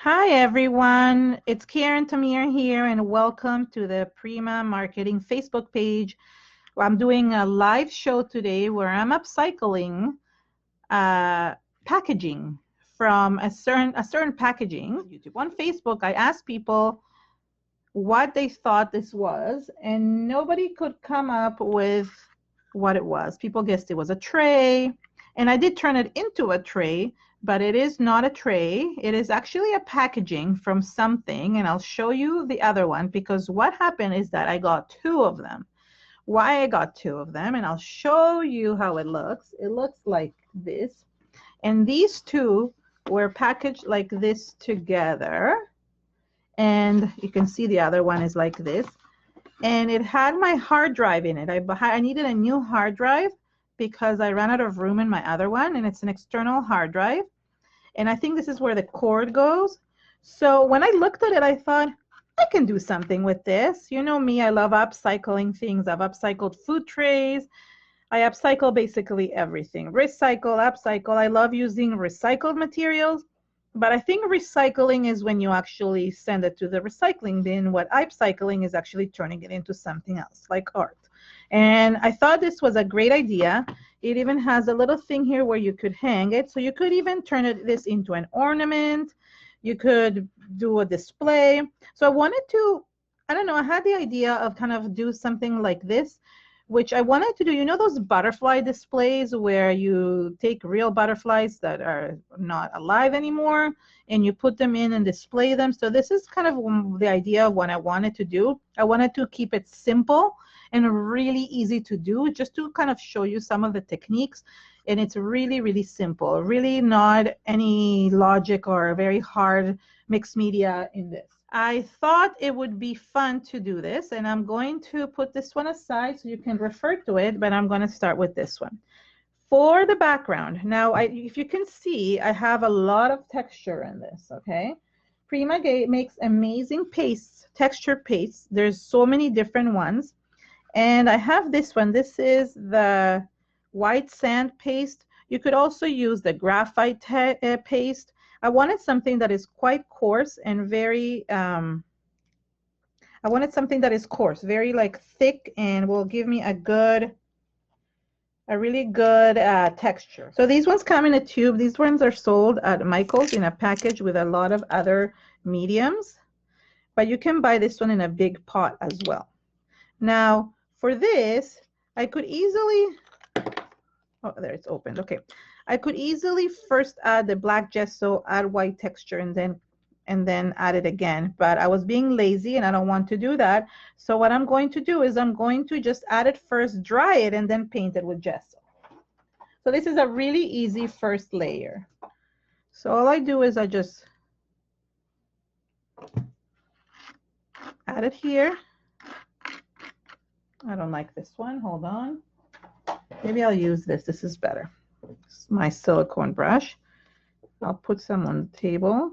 Hi everyone, it's Karen Tamir here and welcome to the Prima Marketing Facebook page. I'm doing a live show today where I'm upcycling packaging from a certain packaging. YouTube. On Facebook, I asked people what they thought this was and nobody could come up with what it was. People guessed it was a tray, and I did turn it into a tray, but it is not a tray. It is actually a packaging from something, and I'll show you the other one because what happened is that I got two of them. Why I got two of them, and I'll show you how it looks. It looks like this, and these two were packaged like this together, and you can see the other one is like this. And it had my hard drive in it. I needed a new hard drive because I ran out of room in my other one, and it's an external hard drive. And I think this is where the cord goes. So when I looked at it, I thought, I can do something with this. You know me, I love upcycling things. I've upcycled food trays. I upcycle basically everything. Recycle, upcycle. I love using recycled materials. But I think recycling is when you actually send it to the recycling bin. What upcycling is actually turning it into something else, like art. And I thought this was a great idea. It even has a little thing here where you could hang it. So you could even turn this into an ornament. You could do a display. So I wanted to, I don't know, I had the idea of kind of do something like this, which I wanted to do, you know those butterfly displays where you take real butterflies that are not alive anymore and you put them in and display them. So this is kind of the idea of what I wanted to do. I wanted to keep it simple and really easy to do, just to kind of show you some of the techniques. And it's really, really simple, really not any logic or very hard mixed media in this. I thought it would be fun to do this, and I'm going to put this one aside so you can refer to it, but I'm going to start with this one. For the background, now if you can see, I have a lot of texture in this, okay? Prima makes amazing pastes, texture pastes. There's so many different ones. And I have this one. This is the white sand paste. You could also use the graphite paste. I wanted something that is quite coarse and very, I wanted something that is coarse, very like thick, and will give me a really good texture. So these ones come in a tube. These ones are sold at Michael's in a package with a lot of other mediums, but you can buy this one in a big pot as well. Now for this, I could easily, oh, there it's opened. Okay. I could easily first add the black gesso, add white texture, and then add it again. But I was being lazy and I don't want to do that. So what I'm going to do is I'm going to just add it first, dry it, and then paint it with gesso. So this is a really easy first layer. So all I do is I just add it here. I don't like this one. Hold on. Maybe I'll use this. This is better. My silicone brush. I'll put some on the table.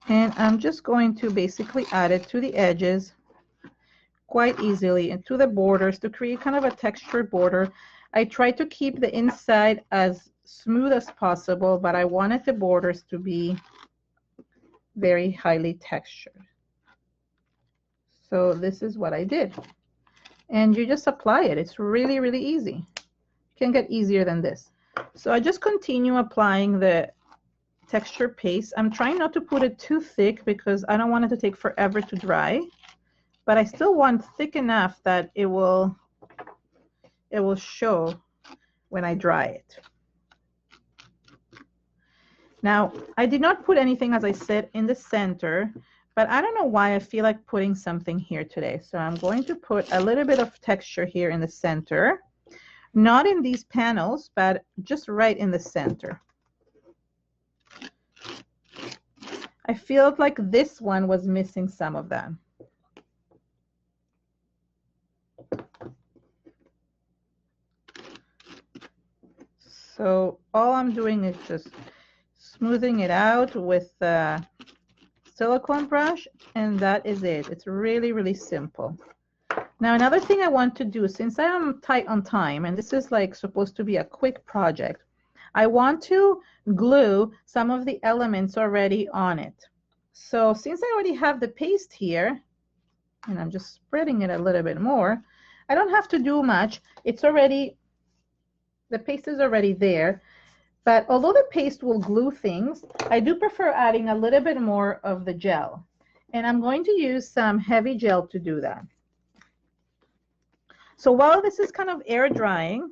And I'm just going to basically add it to the edges quite easily and to the borders to create kind of a textured border. I try to keep the inside as smooth as possible, but I wanted the borders to be very highly textured. So this is what I did. And you just apply it. It's really, really easy. You can get easier than this. So I just continue applying the texture paste. I'm trying not to put it too thick because I don't want it to take forever to dry. But I still want thick enough that it will show when I dry it. Now, I did not put anything, as I said, in the center. But I don't know why I feel like putting something here today. So I'm going to put a little bit of texture here in the center. Not in these panels, but just right in the center. I feel like this one was missing some of that. So all I'm doing is just smoothing it out with the silicone brush, and that is it. It's really, really simple. Now another thing I want to do, since I am tight on time and this is like supposed to be a quick project, I want to glue some of the elements already on it. So since I already have the paste here, and I'm just spreading it a little bit more, I don't have to do much. It's already, the paste is already there. But although the paste will glue things, I do prefer adding a little bit more of the gel. And I'm going to use some heavy gel to do that. So while this is kind of air drying,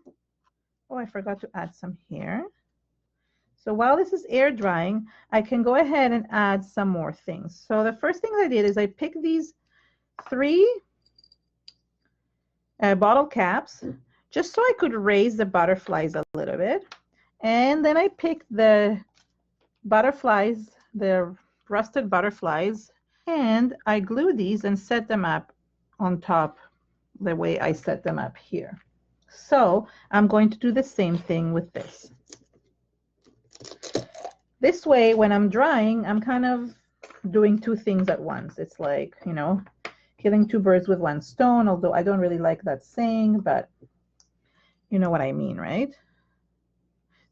oh, I forgot to add some here. So while this is air drying, I can go ahead and add some more things. So the first thing I did is I picked these 3 bottle caps just so I could raise the butterflies a little bit. And then I picked the butterflies, the rusted butterflies, and I glue these and set them up on top the way I set them up here. So I'm going to do the same thing with this. This way, when I'm drying, I'm kind of doing 2 things at once. It's like, you know, killing 2 birds with 1 stone, although I don't really like that saying, but you know what I mean, right?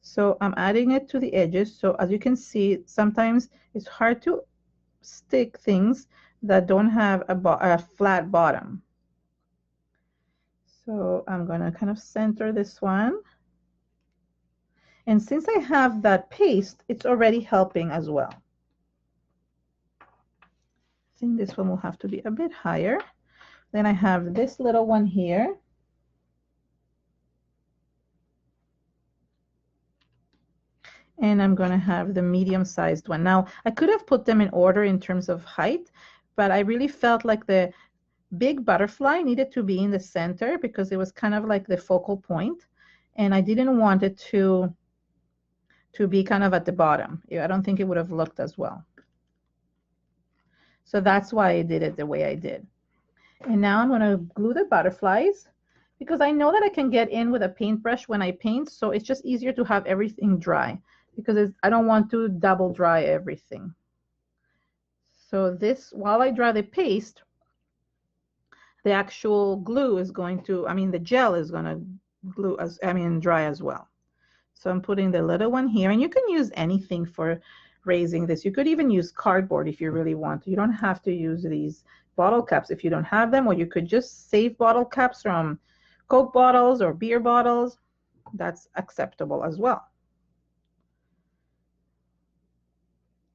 So I'm adding it to the edges. So as you can see, sometimes it's hard to stick things that don't have a flat bottom. So I'm going to kind of center this one. And since I have that paste, it's already helping as well. I think this one will have to be a bit higher. Then I have this little one here. And I'm going to have the medium-sized one. Now, I could have put them in order in terms of height, but I really felt like the big butterfly needed to be in the center because it was kind of like the focal point, and I didn't want it to be kind of at the bottom. I don't think it would have looked as well. So that's why I did it the way I did. And now I'm going to glue the butterflies because I know that I can get in with a paintbrush when I paint, so it's just easier to have everything dry because I don't want to double dry everything. So this, while I dry the paste, the actual glue is going to, the gel is going to dry as well. So I'm putting the little one here, and you can use anything for raising this. You could even use cardboard if you really want to. You don't have to use these bottle caps if you don't have them, or you could just save bottle caps from Coke bottles or beer bottles. That's acceptable as well.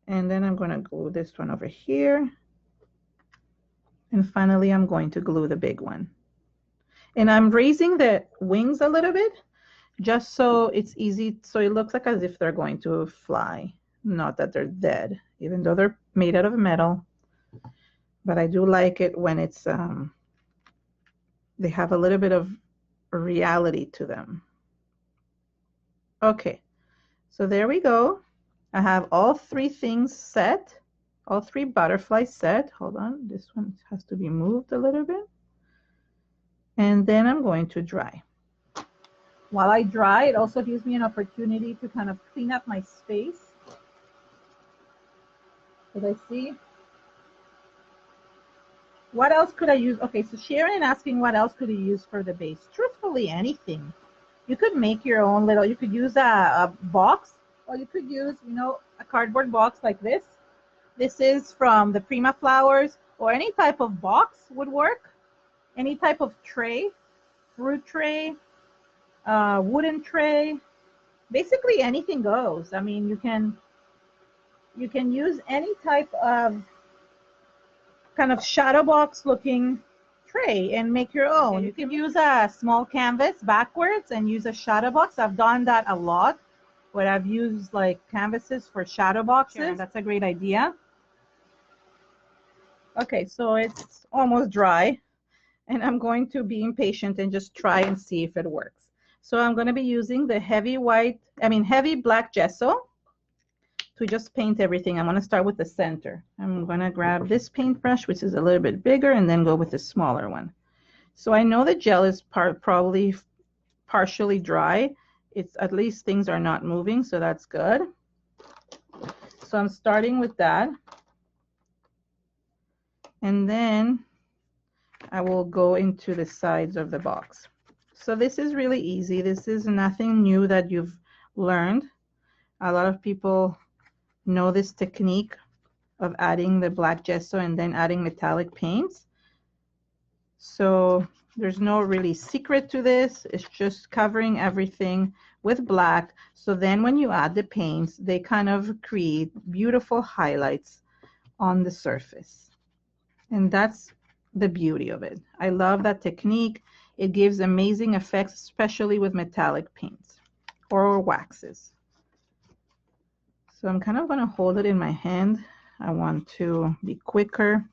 And then I'm going to glue this one over here. And finally, I'm going to glue the big one. And I'm raising the wings a little bit just so it's easy, so it looks like as if they're going to fly. Not that they're dead, even though they're made out of metal. But I do like it when it's, they have a little bit of reality to them. Okay, so there we go. I have all 3 things set, all 3 butterflies set. Hold on, this one has to be moved a little bit. And then I'm going to dry. While I dry, it also gives me an opportunity to kind of clean up my space. As I see, what else could I use? Okay, so Sharon asking what else could you use for the base? Truthfully, anything. You could make your own little, you could use a box, or you could use, a cardboard box like this. This is from the Prima flowers, or any type of box would work. Any type of tray, fruit tray, wooden tray, basically anything goes. You can use any type of kind of shadow box looking tray and make your own. You can use a small canvas backwards and use a shadow box. I've done that a lot, where I've used like canvases for shadow boxes. Sure. That's a great idea. Okay, so it's almost dry, and I'm going to be impatient and just try and see if it works. So I'm going to be using the heavy black gesso to just paint everything. I'm going to start with the center. I'm going to grab this paintbrush, which is a little bit bigger, and then go with the smaller one. So I know the gel is probably partially dry. It's at least things are not moving, so that's good. So I'm starting with that. And then I will go into the sides of the box. So this is really easy. This is nothing new that you've learned. A lot of people know this technique of adding the black gesso and then adding metallic paints. So there's no really secret to this. It's just covering everything with black. So then when you add the paints, they kind of create beautiful highlights on the surface. And that's the beauty of it. I love that technique. It gives amazing effects, especially with metallic paints or waxes. So I'm kind of going to hold it in my hand. I want to be quicker.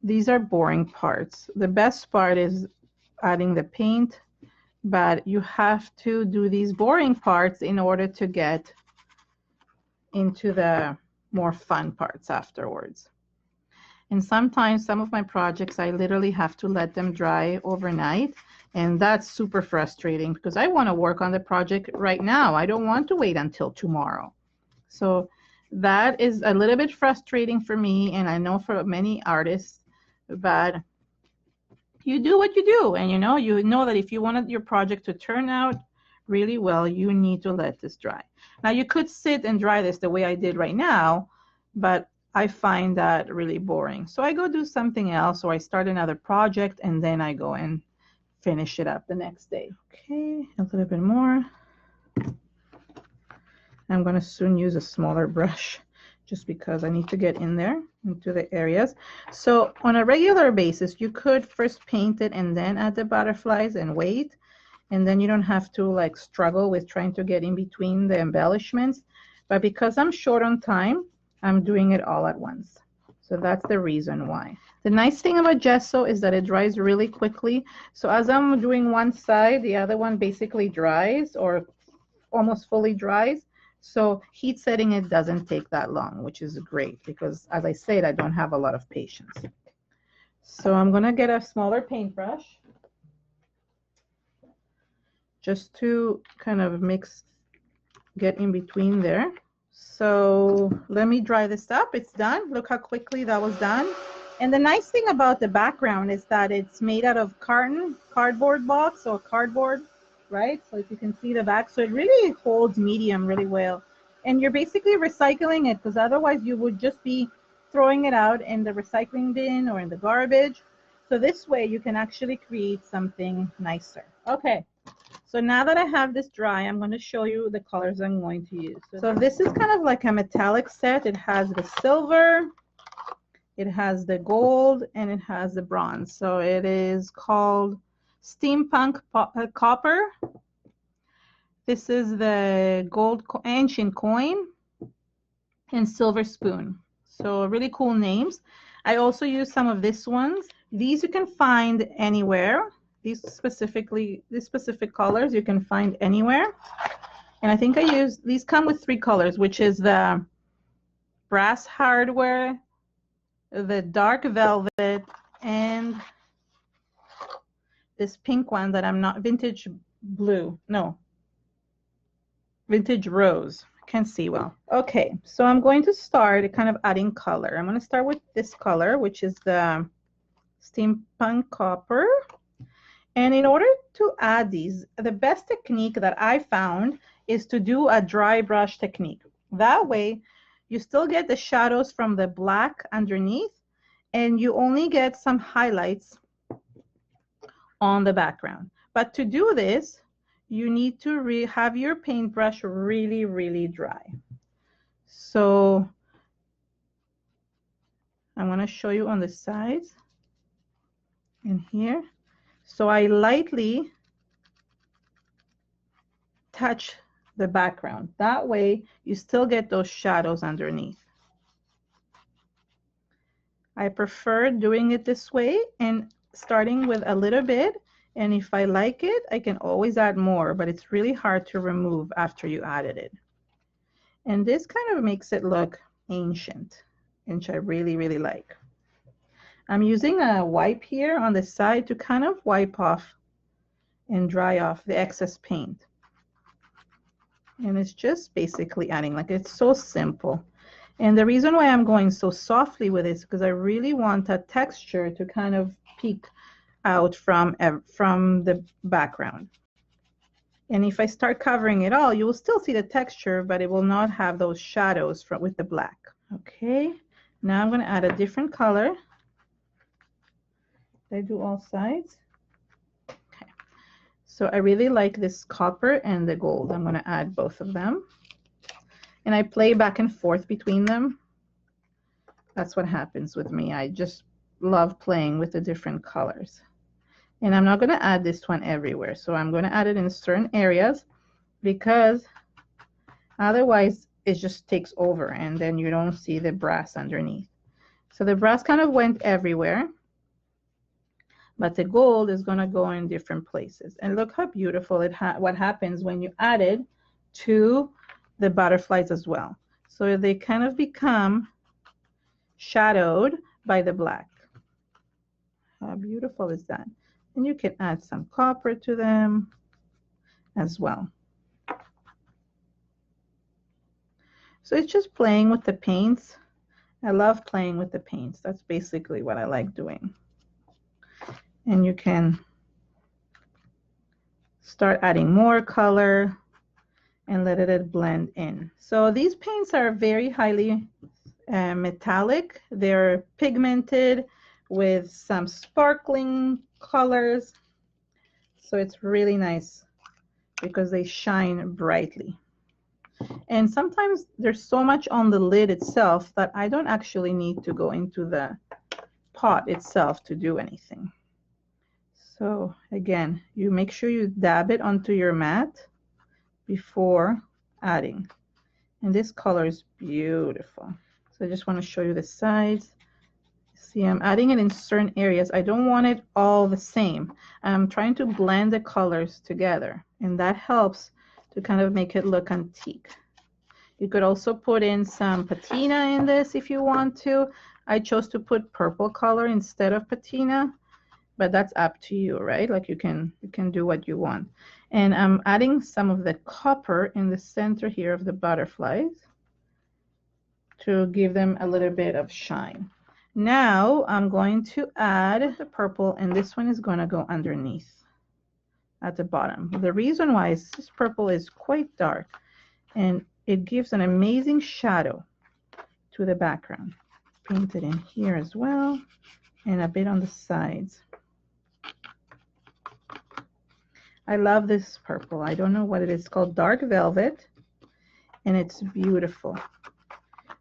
These are boring parts. The best part is adding the paint, but you have to do these boring parts in order to get into the more fun parts afterwards. And sometimes some of my projects, I literally have to let them dry overnight. And that's super frustrating because I want to work on the project right now. I don't want to wait until tomorrow. So that is a little bit frustrating for me, and I know for many artists, but you do what you do. And you know that if you wanted your project to turn out really well, you need to let this dry. Now you could sit and dry this the way I did right now, but I find that really boring. So I go do something else, or I start another project and then I go and finish it up the next day. Okay, a little bit more. I'm going to soon use a smaller brush just because I need to get in there into the areas. So on a regular basis, you could first paint it and then add the butterflies and wait. And then you don't have to like struggle with trying to get in between the embellishments. But because I'm short on time, I'm doing it all at once. So that's the reason why. The nice thing about gesso is that it dries really quickly. So as I'm doing one side, the other one basically dries or almost fully dries. So heat setting it doesn't take that long, which is great because, as I said, I don't have a lot of patience. So I'm going to get a smaller paintbrush just to kind of get in between there. So let me dry this up. It's done. Look how quickly that was done. And the nice thing about the background is that it's made out of cardboard box or cardboard, right? So if you can see the back, so it really holds medium really well. And you're basically recycling it because otherwise you would just be throwing it out in the recycling bin or in the garbage. So this way you can actually create something nicer. Okay, so now that I have this dry, I'm going to show you the colors I'm going to use. So this is kind of like a metallic set. It has the silver, it has the gold, and it has the bronze. So it is called Steampunk Copper. This is the gold ancient coin and silver spoon. So really cool names. I also use some of these ones. These you can find anywhere. These specific colors you can find anywhere. And I think these come with 3 colors, which is the brass hardware, the dark velvet, and this pink one that I'm not, vintage blue, no, vintage rose. I can't see well. Okay, so I'm going to start kind of adding color. I'm going to start with this color, which is the Steampunk Copper. And in order to add these, the best technique that I found is to do a dry brush technique. That way, you still get the shadows from the black underneath, and you only get some highlights on the background. But to do this, you need to have your paintbrush really, really dry. So I'm going to show you on the sides and here. So I lightly touch the background. That way you still get those shadows underneath. I prefer doing it this way and starting with a little bit, and if I like it, I can always add more, but it's really hard to remove after you added it. And this kind of makes it look ancient, which I really, really like. I'm using a wipe here on the side to kind of wipe off and dry off the excess paint. And it's just basically adding, like, it's so simple. And the reason why I'm going so softly with it is because I really want that texture to kind of peek out from the background. And if I start covering it all, you will still see the texture, but it will not have those shadows with the black. Okay, now I'm going to add a different color. Did I do all sides? Okay, so I really like this copper and the gold. I'm going to add both of them. And I play back and forth between them. That's what happens with me. I just love playing with the different colors. And I'm not going to add this one everywhere. So I'm going to add it in certain areas because otherwise it just takes over and then you don't see the brass underneath. So the brass kind of went everywhere, but the gold is going to go in different places. And look how beautiful what happens when you add it to the butterflies as well. So they kind of become shadowed by the black. How beautiful is that? And you can add some copper to them as well. So it's just playing with the paints. I love playing with the paints. That's basically what I like doing. And you can start adding more color and let it blend in. So these paints are very highly metallic. They're pigmented with some sparkling colors. So it's really nice because they shine brightly. And sometimes there's so much on the lid itself that I don't actually need to go into the pot itself to do anything. So again, you make sure you dab it onto your mat before adding. And this color is beautiful. So I just want to show you the sides. See, I'm adding it in certain areas. I don't want it all the same. I'm trying to blend the colors together, and that helps to kind of make it look antique. You could also put in some patina in this if you want to. I chose to put purple color instead of patina, but that's up to you, right? Like you can do what you want. And I'm adding some of the copper in the center here of the butterflies to give them a little bit of shine. Now I'm going to add the purple, and this one is going to go underneath at the bottom. The reason why is this purple is quite dark, and it gives an amazing shadow to the background. Paint it in here as well, and a bit on the sides. I love this purple. I don't know what it is. It's called Dark Velvet, and it's beautiful.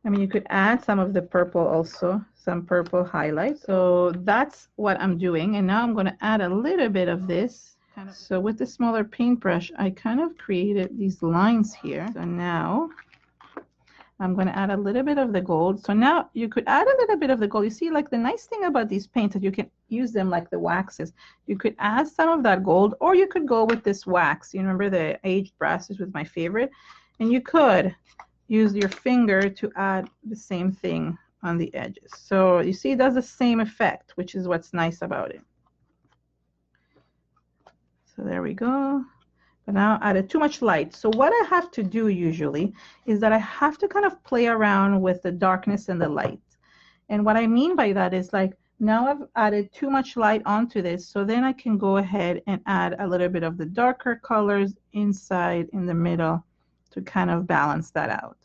I mean, you could add some of the purple also, some purple highlights. So that's what I'm doing. And now I'm going to add a little bit of this. So with the smaller paintbrush, I kind of created these lines here. So now I'm going to add a little bit of the gold. So now you could add a little bit of the gold. You see, like the nice thing about these paints that you can use them like the waxes. You could add some of that gold, or you could go with this wax. You remember the aged brasses was my favorite. And you could use your finger to add the same thing on the edges. So you see, it does the same effect, which is what's nice about it. So there we go. But now I added too much light. So what I have to do usually is that I have to kind of play around with the darkness and the light. And what I mean by that is like, now I've added too much light onto this, so then I can go ahead and add a little bit of the darker colors inside in the middle to kind of balance that out.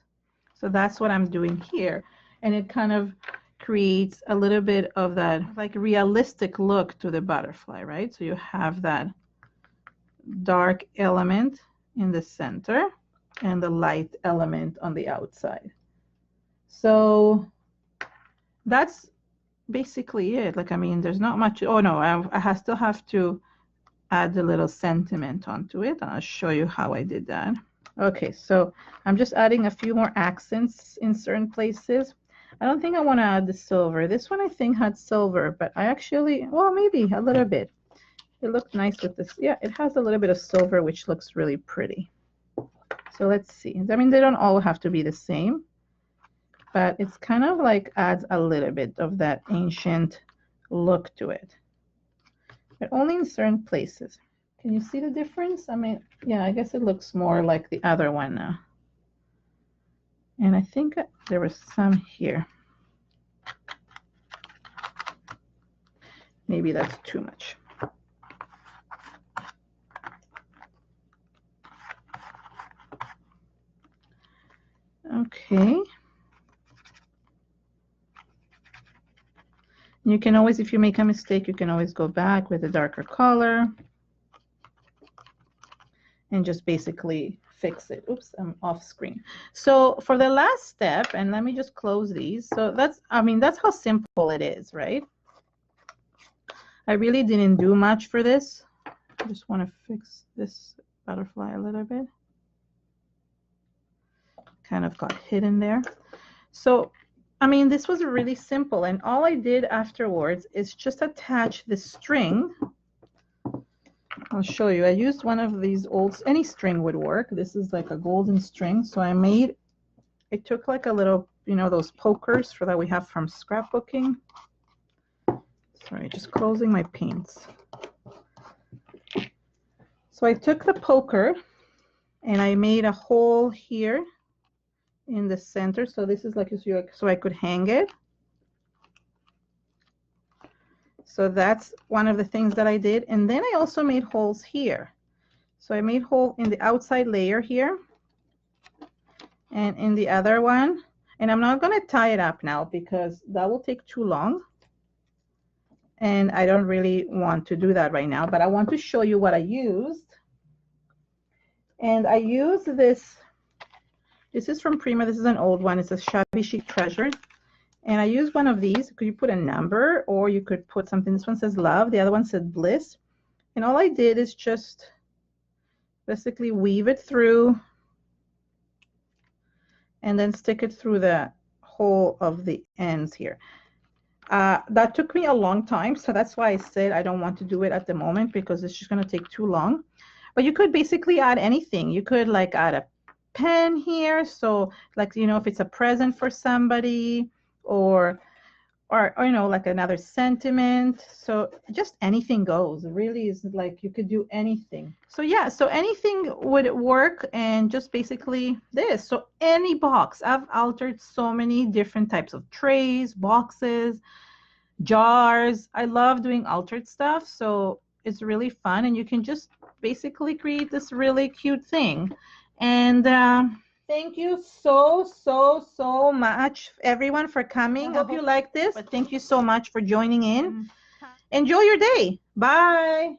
So that's what I'm doing here. And it kind of creates a little bit of that like realistic look to the butterfly, right? So you have that dark element in the center and the light element on the outside. So that's basically it. Like, I mean, there's not much. Oh no, I still have to add a little sentiment onto it. I'll show you how I did that. Okay, so I'm just adding a few more accents in certain places. I don't think I want to add the silver. This one I think had silver, but I actually, well, maybe a little bit. It looked nice with this. Yeah, it has a little bit of silver, which looks really pretty. So let's see. I mean, they don't all have to be the same, but it's kind of like adds a little bit of that ancient look to it, but only in certain places. Can you see the difference? I mean, yeah, I guess it looks more like the other one now. And I think there was some here. Maybe that's too much. Okay. You can always, if you make a mistake, you can always go back with a darker color and just basically fix it. Oops, I'm off screen. So for the last step, and let me just close these. So that's, I mean, that's how simple it is, right? I really didn't do much for this. I just want to fix this butterfly a little bit. Kind of got hidden there. So, I mean, this was really simple, and all I did afterwards is just attach the string. I'll show you. I used one of these old, any string would work. This is like a golden string. So I took like a little, you know, those pokers for that we have from scrapbooking. Sorry, just closing my paints. So I took the poker and I made a hole here in the center. So this is like, so I could hang it. So that's one of the things that I did. And then I also made holes here. So I made hole in the outside layer here and in the other one. And I'm not going to tie it up now because that will take too long. And I don't really want to do that right now, but I want to show you what I used. And I used this. This is from Prima. This is an old one. It's a Shabby Chic Treasure. And I used one of these. Could you put a number or you could put something? This one says love. The other one said bliss. And all I did is just basically weave it through and then stick it through the hole of the ends here. That took me a long time. So that's why I said I don't want to do it at the moment because it's just going to take too long. But you could basically add anything. You could like add a pen here. So like, you know, if it's a present for somebody, or you know, like another sentiment. So just anything goes. It really is like you could do anything. So yeah, so anything would work, and just basically this. So any box. I've altered so many different types of trays, boxes, jars. I love doing altered stuff, so it's really fun, and you can just basically create this really cute thing. And thank you so much, everyone, for coming. I hope you like this. But thank you so much for joining in. Enjoy your day. Bye.